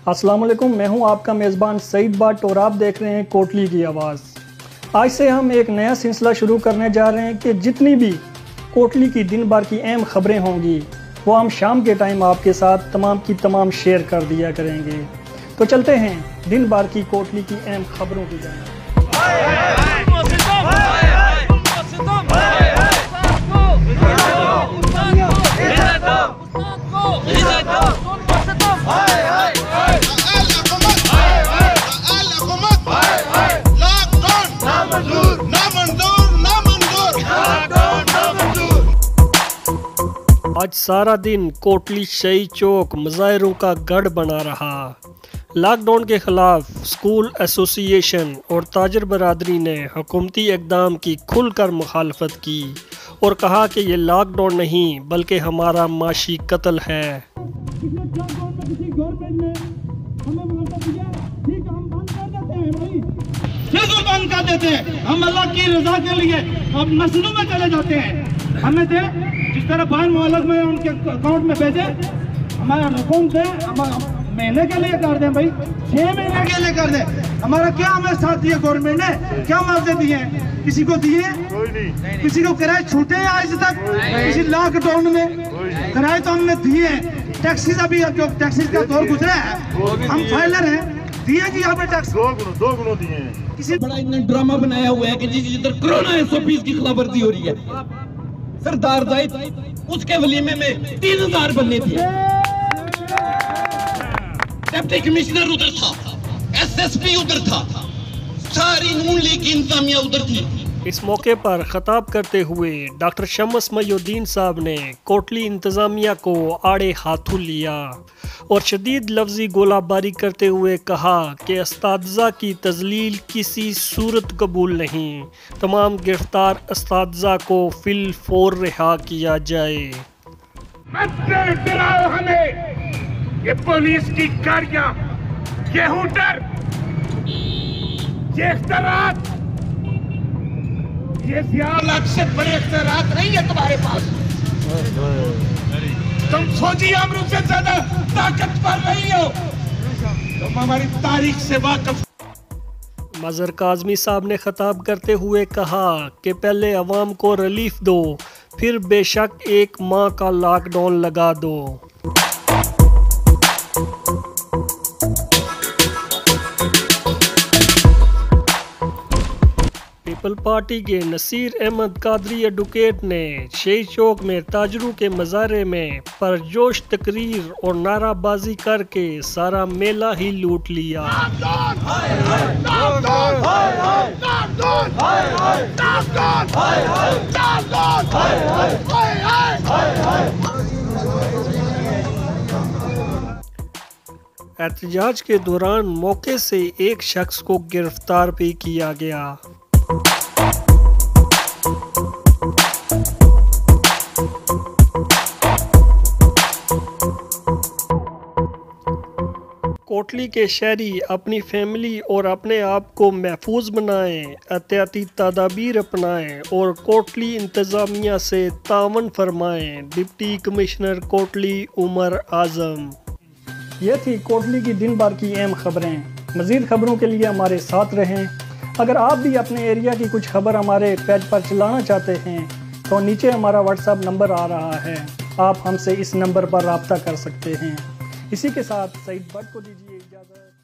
अस्सलाम वालेकुम, मैं हूं आपका मेज़बान सईद बट और आप देख रहे हैं कोटली की आवाज़। आज से हम एक नया सिलसिला शुरू करने जा रहे हैं कि जितनी भी कोटली की दिन भर की अहम खबरें होंगी वो हम शाम के टाइम आपके साथ तमाम की तमाम शेयर कर दिया करेंगे। तो चलते हैं दिन भर की कोटली की अहम खबरों की जानिब। आज सारा दिन कोटली शही चौक मुजाहिरों का गढ़ बना रहा। लॉकडाउन के खिलाफ स्कूल एसोसिएशन और ताजर बरादरी ने हुकूमती इक़दाम की खुलकर मुखालफत की और कहा कि ये लॉकडाउन नहीं बल्कि हमारा माशी कत्ल है। बिल्कुल बंद कर देते हैं, हम अल्लाह की रजा के लिए अब मस्जिदों में चले जाते हैं। हमें दे जिस तरह बाहर मोहल्लों में उनके अकाउंट में भेजे, हमारा रकम दे, महीने के लिए कर दें भाई, 6 महीने के लिए कर दें। हमारा क्या हमें साथ दिया गवर्नमेंट ने, क्या मुआवजे दिए हैं? किसी को दिए? किसी को किराए छूटे हैं आज तक? किसी लॉकडाउन में किराए तो हमने दिए हैं। टैक्सीज अभी टैक्सीज का दौर गुजरा है, हम फाइलर हैं, दिए कि यहाँ पे टैक्स दो गुणों दिए हैं। किसी बड़ा इन्होंने ड्रामा बनाया हुआ है कि जिधर कोरोना 120 की खिलाफवर्जी हो रही है। सरदार जाहिद उसके वलीमे में 3000 बनने थे। डिप्टी कमिश्नर उधर था, एसएसपी उधर था, सारी नून लीग की इंतजामिया उधर थी। इस मौके पर खिताब करते हुए डॉक्टर शम्स मयूद्दीन साहब ने कोटली इंतज़ामिया को आड़े हाथों लिया और शदीद लफ्ज़ी गोलाबारी करते हुए कहा कि अस्तादज़ा की तज़लील किसी सूरत कबूल नहीं, तमाम गिरफ्तार अस्तादज़ा को फिल फोर रिहा किया जाए। मत डराओ हमें, ये पुलिस की गाड़ियां, ये हुटर, ये इख्तियारात, ये लाख से बड़े इख्तियारात नहीं है तुम्हारे पास। तुम फौजी आमरों से ज्यादा ताकतवर नहीं हो, तुम हमारी तारीख से वाकिफ। मज़हर काज़मी साहब ने खिताब करते हुए कहा कि पहले अवाम को रिलीफ दो, फिर बेशक 1 माह का लॉकडाउन लगा दो। पीपल पार्टी के नसीर अहमद कादरी एडवोकेट ने शही चौक में ताजरों के मज़ारे में परजोश तकरीर और नाराबाजी करके सारा मेला ही लूट लिया। एहतजाज के दौरान मौके से एक शख्स को गिरफ्तार भी किया गया। कोटली के शहरी अपनी फैमिली और अपने आप को महफूज बनाएं, एहतियाती तदाबीर अपनाएं और कोटली इंतज़ामिया से तावन फरमाएं। डिप्टी कमिश्नर कोटली उमर आज़म। ये थी कोटली की दिन भर की अहम खबरें। मज़ीद खबरों के लिए हमारे साथ रहें। अगर आप भी अपने एरिया की कुछ खबर हमारे पेज पर चलाना चाहते हैं तो नीचे हमारा व्हाट्सएप नंबर आ रहा है, आप हमसे इस नंबर पर रब्ता कर सकते हैं। इसी के साथ सईद बट को दीजिए इजाज़त।